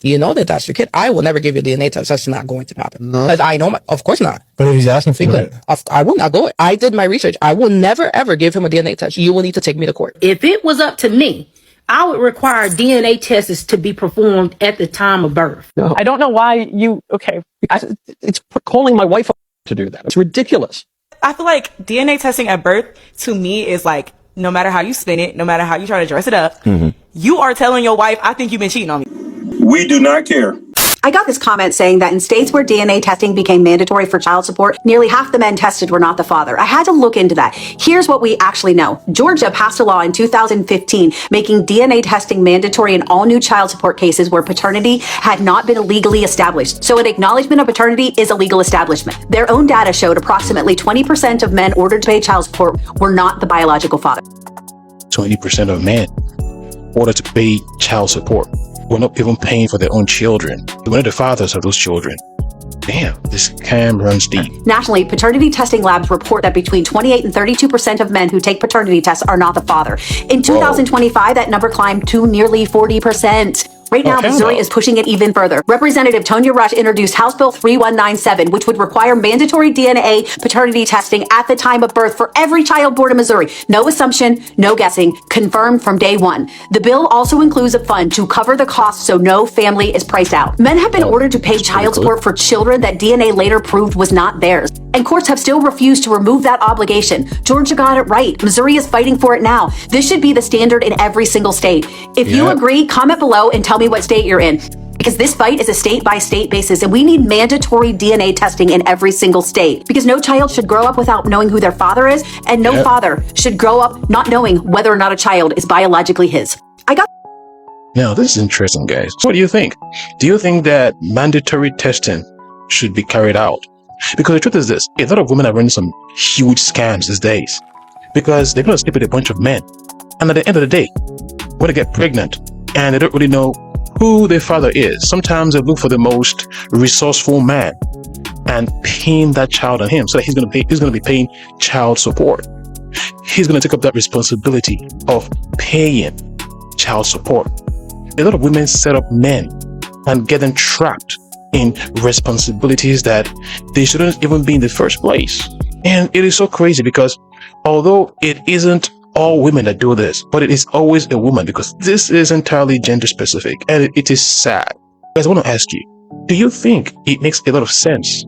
you know that that's your kid, I will never give you a DNA test. That's not going to happen. No. Because I know, of course not. But if he's asking for it, I will not go. I did my research. I will never, ever give him a DNA test. You will need to take me to court. If it was up to me, I would require DNA tests to be performed at the time of birth. No. I don't know why it's calling my wife to do that. It's ridiculous. I feel like DNA testing at birth, to me, is like, no matter how you spin it, no matter how you try to dress it up, you are telling your wife, I think you've been cheating on me. We do not care. I got this comment saying that in states where DNA testing became mandatory for child support, nearly half the men tested were not the father. I had to look into that. Here's what we actually know. Georgia passed a law in 2015 making DNA testing mandatory in all new child support cases where paternity had not been legally established. So an acknowledgement of paternity is a legal establishment. Their own data showed approximately 20% of men ordered to pay child support were not the biological father. 20% of men ordered to pay child support were not even paying for their own children. One of the fathers of those children. Damn, this scam runs deep. Nationally, paternity testing labs report that between 28 and 32% of men who take paternity tests are not the father. In 2025, that number climbed to nearly 40%. Right now, Missouri is pushing it even further. Representative Tonya Rush introduced House Bill 3197, which would require mandatory DNA paternity testing at the time of birth for every child born in Missouri. No assumption, no guessing, confirmed from day one. The bill also includes a fund to cover the cost so no family is priced out. Men have been ordered to pay child support for children that DNA later proved was not theirs. And courts have still refused to remove that obligation. Georgia got it right. Missouri is fighting for it now. This should be the standard in every single state. If you agree, comment below and tell me what state you're in. Because this fight is a state-by-state basis, and we need mandatory DNA testing in every single state. Because no child should grow up without knowing who their father is, and no father should grow up not knowing whether or not a child is biologically his. Now, this is interesting, guys. So what do you think? Do you think that mandatory testing should be carried out? Because the truth is this, a lot of women are running some huge scams these days because they're going to sleep with a bunch of men. And at the end of the day, when they get pregnant and they don't really know who their father is, sometimes they look for the most resourceful man and pin that child on him so that he's going to be paying child support. He's going to take up that responsibility of paying child support. A lot of women set up men and get them trapped in responsibilities that they shouldn't even be in the first place. And it is so crazy because although it isn't all women that do this, but it is always a woman because this is entirely gender specific and it is sad. Guys, I want to ask you, do you think it makes a lot of sense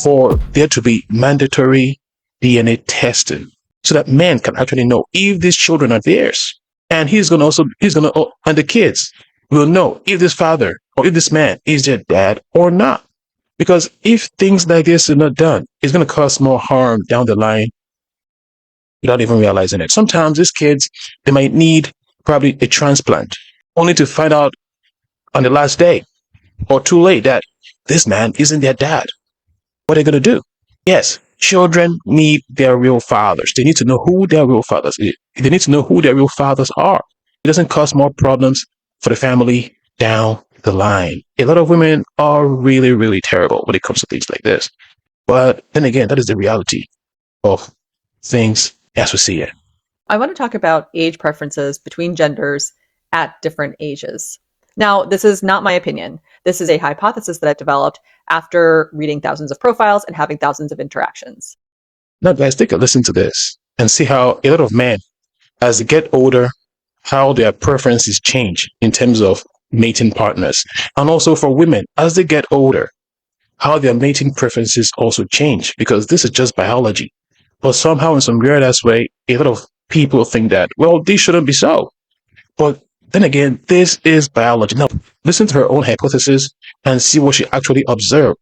for there to be mandatory DNA testing so that men can actually know if these children are theirs? And and the kids will know if this father or if this man is their dad or not. Because if things like this are not done, it's going to cause more harm down the line without even realizing it. Sometimes these kids, they might need probably a transplant, only to find out on the last day or too late that this man isn't their dad. What are they going to do? Yes, children need their real fathers. They need to know who their real fathers is. They need to know who their real fathers are. It doesn't cause more problems for the family down the line. A lot of women are really, really terrible when it comes to things like this. But then again, that is the reality of things as we see it. I want to talk about age preferences between genders at different ages. Now, this is not my opinion. This is a hypothesis that I've developed after reading thousands of profiles and having thousands of interactions. Now, guys, take a listen to this and see how a lot of men, as they get older, how their preferences change in terms of mating partners. And also for women, as they get older, how their mating preferences also change, because this is just biology. But somehow in some weird-ass way, a lot of people think that, well, this shouldn't be so. But then again, this is biology. Now, listen to her own hypothesis and see what she actually observed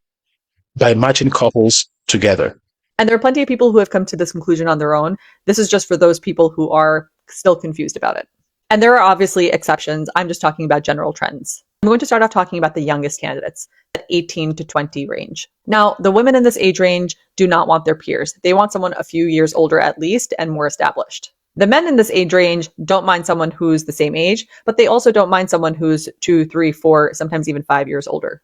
by matching couples together. And there are plenty of people who have come to this conclusion on their own. This is just for those people who are still confused about it. And there are obviously exceptions. I'm just talking about general trends. I'm going to start off talking about the youngest candidates, at 18 to 20 range. Now, the women in this age range do not want their peers. They want someone a few years older at least and more established. The men in this age range don't mind someone who's the same age, but they also don't mind someone who's 2, 3, 4, sometimes even 5 years older.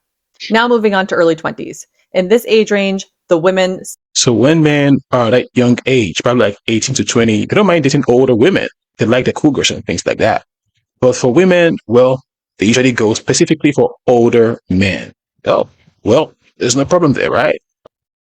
Now moving on to early 20s. In this age range, the women... So when men are that young age, probably like 18 to 20, they don't mind dating older women. They like the cougars and things like that. But for women, well, they usually go specifically for older men. Oh, well, there's no problem there, right?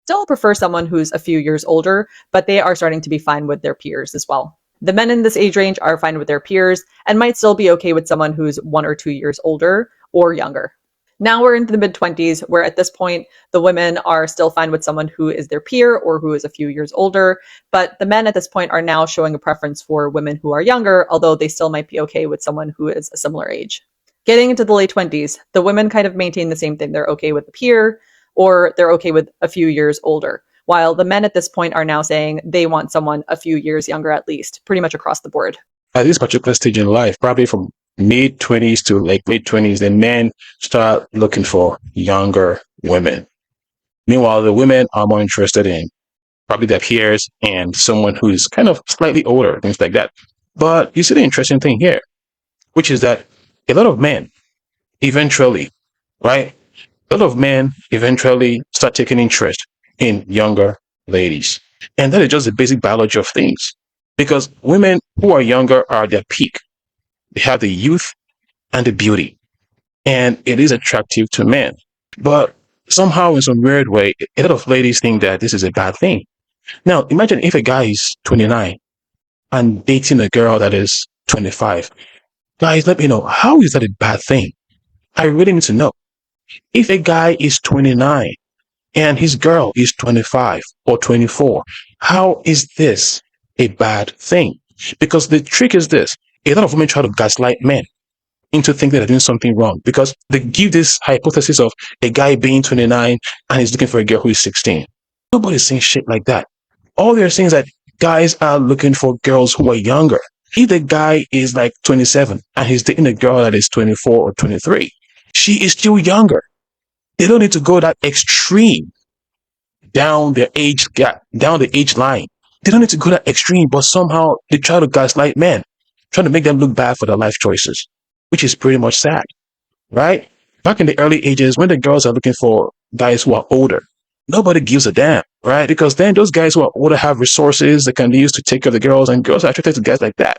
Still prefer someone who's a few years older, but they are starting to be fine with their peers as well. The men in this age range are fine with their peers and might still be okay with someone who's 1 or 2 years older or younger. Now we're into the mid-20s, where at this point, the women are still fine with someone who is their peer or who is a few years older, but the men at this point are now showing a preference for women who are younger, although they still might be okay with someone who is a similar age. Getting into the late 20s, the women kind of maintain the same thing. They're okay with the peer, or they're okay with a few years older, while the men at this point are now saying they want someone a few years younger at least, pretty much across the board. At this particular stage in life, probably from mid-20s to like late-20s, the men start looking for younger women. Meanwhile, the women are more interested in probably their peers and someone who is kind of slightly older, things like that. But you see the interesting thing here, which is that a lot of men eventually, right? A lot of men eventually start taking interest in younger ladies. And that is just the basic biology of things. Because women who are younger are at their peak. They have the youth and the beauty. And it is attractive to men. But somehow, in some weird way, a lot of ladies think that this is a bad thing. Now, imagine if a guy is 29 and dating a girl that is 25. Guys, let me know, how is that a bad thing? I really need to know. If a guy is 29 and his girl is 25 or 24, how is this a bad thing? Because the trick is this. A lot of women try to gaslight men into thinking that they're doing something wrong because they give this hypothesis of a guy being 29 and he's looking for a girl who is 16. Nobody's saying shit like that. All they're saying is that guys are looking for girls who are younger. If the guy is like 27 and he's dating a girl that is 24 or 23, she is still younger. They don't need to go that extreme down the age gap, down the age line. They don't need to go that extreme, but somehow they try to gaslight men, trying to make them look bad for their life choices, which is pretty much sad, right? Back in the early ages, when the girls are looking for guys who are older, nobody gives a damn, right? Because then those guys who are older have resources that can be used to take care of the girls, and girls are attracted to guys like that.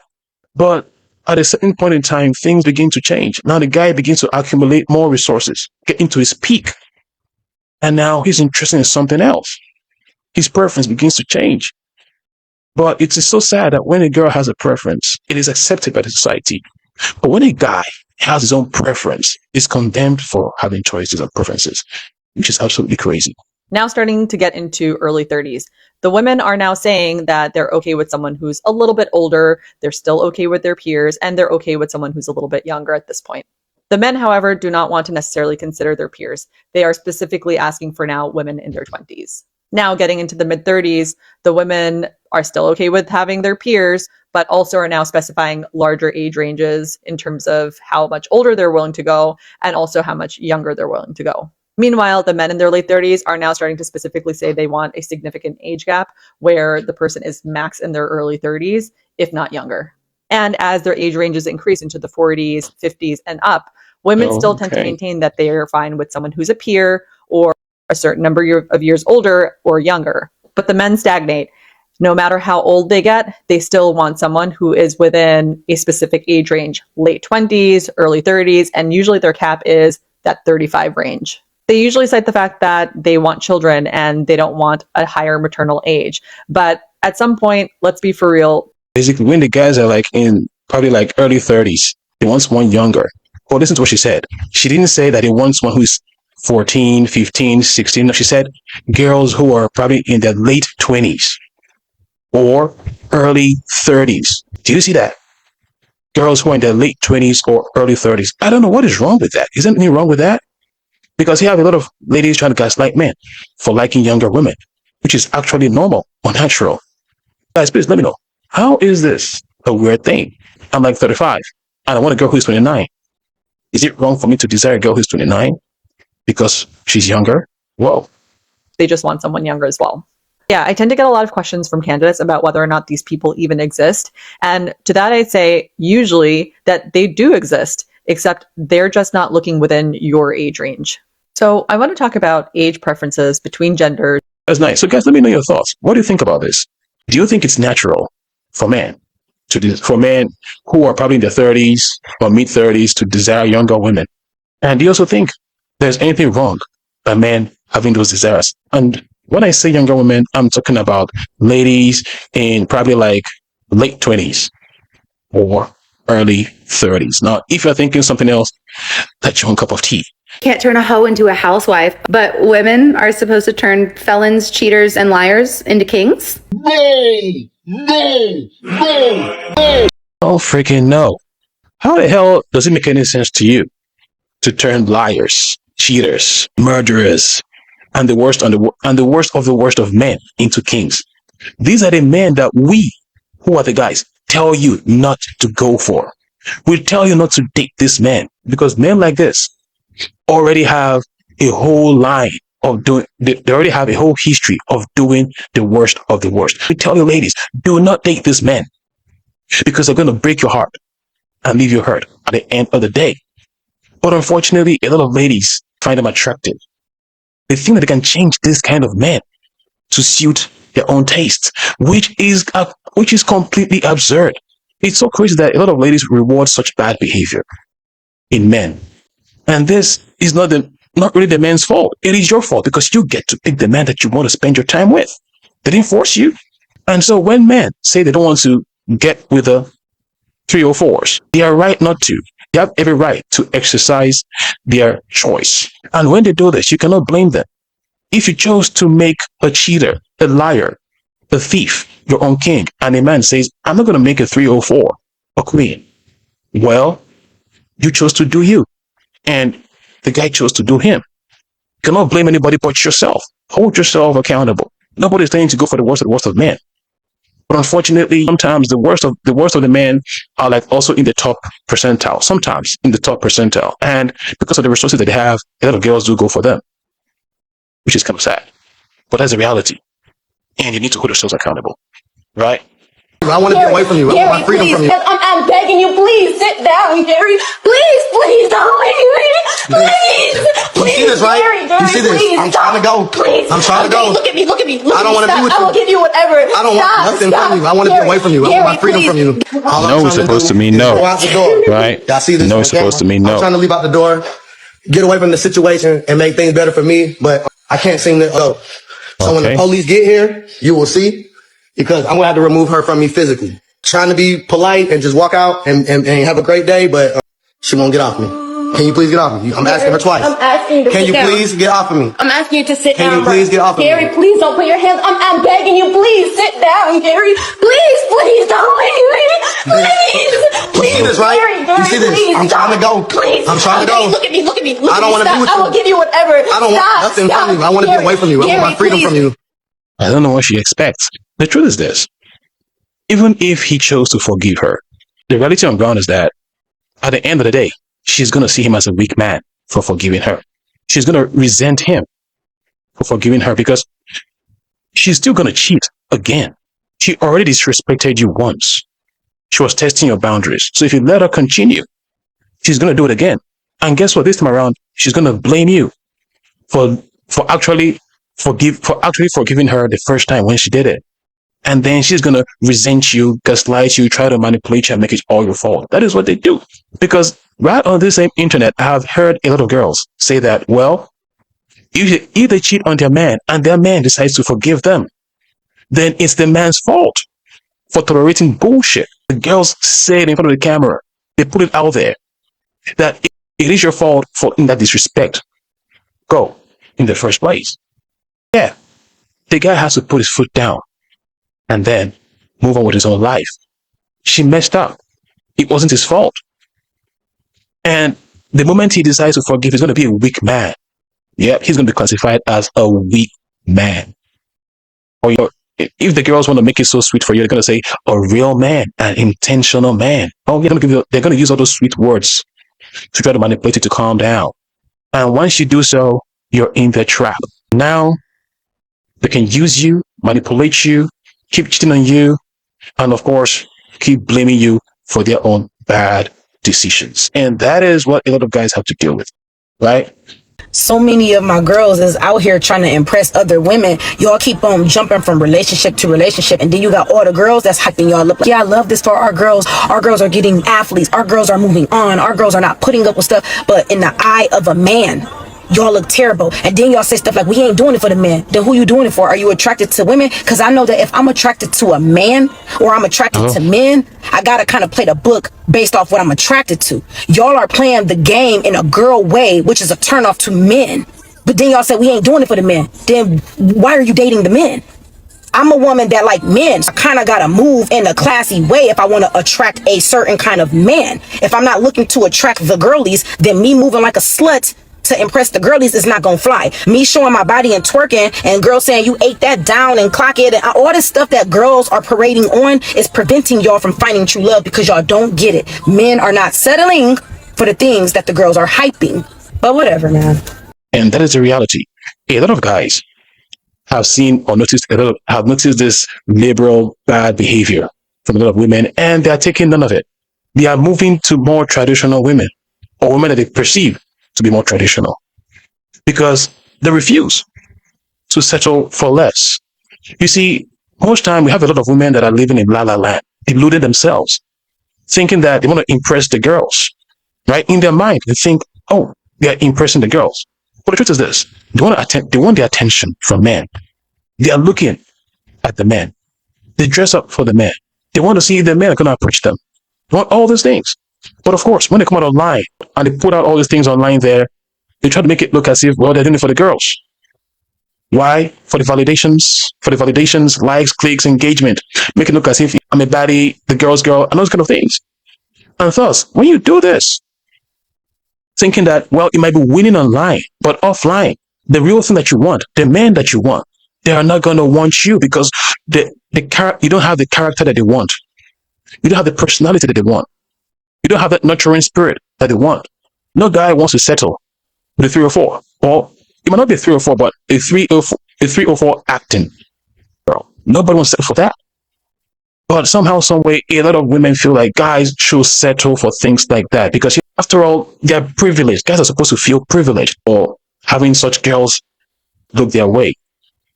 But at a certain point in time, things begin to change. Now the guy begins to accumulate more resources, get into his peak. And now he's interested in something else. His preference begins to change. But it is so sad that when a girl has a preference, it is accepted by the society. But when a guy has his own preference, he's condemned for having choices and preferences, which is absolutely crazy. Now starting to get into early 30s. The women are now saying that they're okay with someone who's a little bit older, they're still okay with their peers, and they're okay with someone who's a little bit younger at this point. The men, however, do not want to necessarily consider their peers. They are specifically asking for now women in their 20s. Now getting into the mid-30s, the women are still okay with having their peers, but also are now specifying larger age ranges in terms of how much older they're willing to go and also how much younger they're willing to go. Meanwhile, the men in their late 30s are now starting to specifically say they want a significant age gap where the person is max in their early 30s, if not younger. And as their age ranges increase into the 40s, 50s, and up, women still tend to maintain that they are fine with someone who's a peer or a certain number of years older or younger. But the men stagnate. No matter how old they get, they still want someone who is within a specific age range, late 20s, early 30s, and usually their cap is that 35 range. They usually cite the fact that they want children and they don't want a higher maternal age. But at some point, let's be for real. Basically, when the guys are like in probably like early 30s, they want someone younger. Well, listen to what she said. She didn't say that he wants one who's 14, 15, 16. No, she said girls who are probably in their late 20s or early 30s. Do you see that? Girls who are in their late 20s or early 30s. I don't know what is wrong with that. Is there anything wrong with that? Because you have a lot of ladies trying to gaslight men for liking younger women, which is actually normal or natural. Guys, please let me know. How is this a weird thing? I'm like 35 and I want a girl who's 29. Is it wrong for me to desire a girl who's 29 because she's younger? Whoa. They just want someone younger as well. Yeah, I tend to get a lot of questions from candidates about whether or not these people even exist. And to that, I'd say usually that they do exist, except they're just not looking within your age range. So I want to talk about age preferences between genders. That's nice. So guys, let me know your thoughts. What do you think about this? Do you think it's natural for men for men who are probably in their 30s or mid 30s to desire younger women. And do you also think there's anything wrong by men having those desires? And when I say younger women, I'm talking about ladies in probably like late 20s or early 30s. Now, if you're thinking something else, that's your own cup of tea. Can't turn a hoe into a housewife, but women are supposed to turn felons, cheaters, and liars into kings? Oh, freaking no. How the hell does it make any sense to you to turn liars, cheaters, murderers, and the worst of the worst of men into kings? These are the men that we, who are the guys, tell you not to go for. We tell you not to date this man because men like this already have a whole line of doing, they already have a whole history of doing the worst of the worst. We tell you ladies, do not date this man because they're going to break your heart and leave you hurt at the end of the day. But unfortunately, a lot of ladies find them attractive. They think that they can change this kind of man to suit their own tastes, which is completely absurd. It's so crazy that a lot of ladies reward such bad behavior in men. And this is not really the man's fault. It is your fault because you get to pick the man that you want to spend your time with. They didn't force you. And so when men say they don't want to get with the 304s, they are right not to. They have every right to exercise their choice. And when they do this, you cannot blame them. If you chose to make a cheater, a liar, a thief, your own king, and a man says, I'm not going to make a 304 a queen. Well, you chose to do you. And the guy chose to do him. You cannot blame anybody but yourself. Hold yourself accountable. Nobody's saying to go for the worst of the worst of men. But unfortunately, sometimes the worst of the men are like also in the top percentile. Sometimes in the top percentile. And because of the resources that they have, a lot of girls do go for them, which is kind of sad. But that's the reality. And you need to hold yourselves accountable. Right? I want to get away from you. I want my freedom from you. I'm begging you, please sit down, Gary. Please don't leave me. Please. You see this, right? Gary, you see this? please, I'm trying to go. Please. I'm trying to go. Look at me. I don't want to be with you. I will give you whatever. I don't want nothing from you. I want to get away from you. I want my freedom from you. No is supposed to mean no. Go out the door. Right? Y'all see this? No is supposed to mean no. I'm trying to leave out the door, get away from the situation, and make things better for me, but I can't seem to go. So when the police get here, you will see, because I'm going to have to remove her from me physically. Trying to be polite and just walk out and have a great day, but she won't get off me. Can you please get off me? I'm asking her twice. I'm asking you to Can sit you down. please get off of me? I'm asking you to sit down. Can you please get off of me? Gary, please don't put your hands. I'm begging you, please sit down, Gary. Please don't leave me. Please. You see this, right? Gary, You see this? please, I'm trying to go. Please. I'm trying to go. Look at me. I don't want to be with you. I will give you whatever. I don't want nothing from you. I want to get away from you. I want my freedom from you. I don't know what she expects. The truth is this. Even if he chose to forgive her, the reality on ground is that at the end of the day, she's going to see him as a weak man for forgiving her. She's going to resent him for forgiving her because she's still going to cheat again. She already disrespected you once. She was testing your boundaries. So if you let her continue, she's going to do it again. And guess what? This time around, she's going to blame you for actually forgiving her the first time when she did it. And then she's going to resent you, gaslight you, try to manipulate you and make it all your fault. That is what they do. Because right on this same internet, I have heard a lot of girls say that, well, if they cheat on their man and their man decides to forgive them, then it's the man's fault for tolerating bullshit. The girls say it in front of the camera. They put it out there that it is your fault for in that disrespect. Go in the first place. Yeah, the guy has to put his foot down and then move on with his own life. She messed up. It wasn't his fault. And the moment he decides to forgive, he's going to be a weak man. Yeah, he's going to be classified as a weak man. Or if the girls want to make it so sweet for you, they're going to say a real man, an intentional man. Oh, they're going to use all those sweet words to try to manipulate you to calm down. And once you do so, you're in the trap. Now, they can use you, manipulate you, keep cheating on you, and of course, keep blaming you for their own bad decisions. And that is what a lot of guys have to deal with, right? so many of my girls is out here trying to impress other women. Y'all keep on jumping from relationship to relationship, and then you got all the girls that's hyping y'all up. Like, yeah, I love this for our girls. Our girls are getting athletes. Our girls are moving on. Our girls are not putting up with stuff. But in the eye of a man, y'all look terrible. And then y'all say stuff like, we ain't doing it for the men. Then who you doing it for? Are you attracted to women? Because I know that if I'm attracted to a man or I'm attracted to men, I gotta kind of play the book based off what I'm attracted to. Y'all are playing the game in a girl way, which is a turnoff to men. But then y'all say we ain't doing it for the men. Then why are you dating the men? I'm a woman that like men. So I kind of got to move in a classy way if I want to attract a certain kind of man. If I'm not looking to attract the girlies, then me moving like a slut to impress the girlies is not gonna fly. Me showing my body and twerking and girls saying you ate that down and clock it and all this stuff that girls are parading on is preventing y'all from finding true love because y'all don't get it. Men are not settling for the things that the girls are hyping. But whatever, man. And that is the reality. A lot of guys have seen or noticed have noticed this liberal bad behavior from a lot of women, and they are taking none of it. They are moving to more traditional women, or women that they perceive to be more traditional, because they refuse to settle for less. You see, most time we have a lot of women that are living in la la land, deluding themselves, thinking that they want to impress the girls, right? In their mind, they think, oh, they are impressing the girls. But the truth is this: they want the attention from men. They are looking at the men. They dress up for the men. They want to see if the men are going to approach them. They want all these things. But of course, when they come out online and they put out all these things online there, they try to make it look as if, well, they're doing it for the girls. Why? For the validations, likes, clicks, engagement. Make it look as if I'm a baddie, the girl's girl, and those kind of things. And thus, when you do this, thinking that, well, you might be winning online, but offline, the real thing that you want, the men that you want, they are not going to want you because you don't have the character that they want. You don't have the personality that they want. You don't have that nurturing spirit that they want. No guy wants to settle with a 304. Or it might not be a 304, but a 304 acting girl. Nobody wants to settle for that. But somehow, some way, a lot of women feel like guys should settle for things like that because after all, they're privileged. Guys are supposed to feel privileged for having such girls look their way,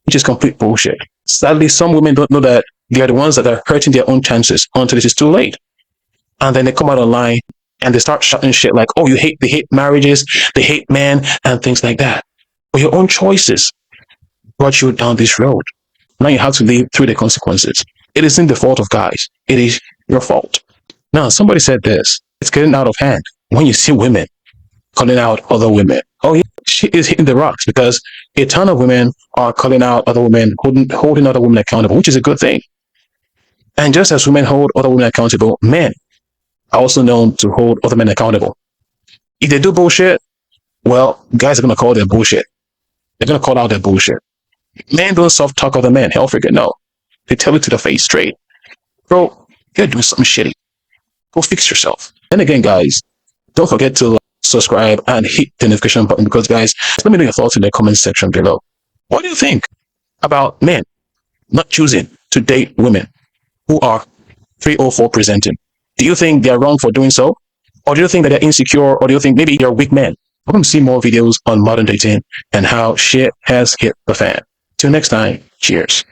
which is complete bullshit. Sadly, some women don't know that they are the ones that are hurting their own chances until it is too late. And then they come out online and they start shouting shit like, oh, they hate marriages, they hate men, and things like that. But your own choices brought you down this road. Now you have to live through the consequences. It isn't the fault of guys. It is your fault. Now, somebody said this. It's getting out of hand when you see women calling out other women. Oh, yeah, she is hitting the rocks because a ton of women are calling out other women, holding other women accountable, which is a good thing. And just as women hold other women accountable, men are also known to hold other men accountable. If they do bullshit, well, guys are going to call their bullshit. They're going to call out their bullshit. Men don't soft talk other men. Hell freaking no. They tell it to the face straight. Bro, you're doing something shitty. Go fix yourself. And again, guys, don't forget to subscribe and hit the notification button because, guys, let me know your thoughts in the comment section below. What do you think about men not choosing to date women who are 304 presenting? Do you think they're wrong for doing so? Or do you think that they're insecure? Or do you think maybe they're weak men? We're going to see more videos on modern dating and how shit has hit the fan. Till next time, cheers.